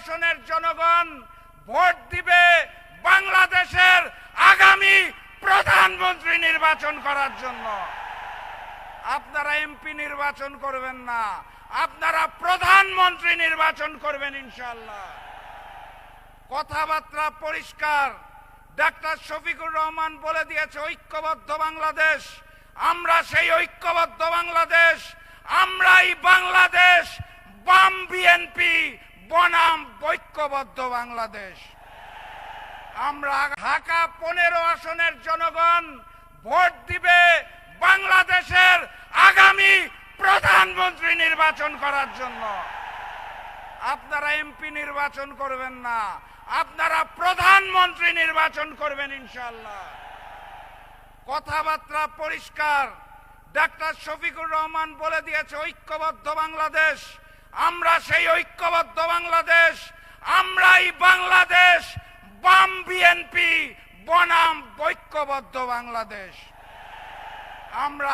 আসনের জনগণ ভোট দিবে বাংলাদেশের আগামী প্রধানমন্ত্রী নির্বাচন করার জন্য। আপনারা এমপি নির্বাচন করবেন না, আপনারা প্রধানমন্ত্রী নির্বাচন করবেন ইনশাআল্লাহ। কথাবার্তা পরিষ্কার। ডাক্তার শফিকুর রহমান বলে দিয়েছে ঐক্যবদ্ধ বাংলাদেশ। আমরা সেই ঐক্যবদ্ধ বাংলাদেশ, আমরাই বাংলাদেশ, বাম বিএনপি বনাম ঐক্যবদ্ধ বাংলাদেশ। আমরা ঢাকা 15 আসনের জনগণ ভোট দিবে বাংলাদেশের আগামী প্রধানমন্ত্রী নির্বাচন করার জন্য। আপনারা এমপি নির্বাচন করবেন না, আপনারা প্রধানমন্ত্রী নির্বাচন করবেন ইনশাআল্লাহ। কথাবার্তা পরিষ্কার। ডাক্তার শফিকুর রহমান বলে দিয়েছে ঐক্যবদ্ধ বাংলাদেশ। আমরা সেই ঐক্যবদ্ধ বাংলাদেশ, আমরাই বাংলাদেশ, বাম বিএনপি বনাম ঐক্যবদ্ধ বাংলাদেশ। আমরা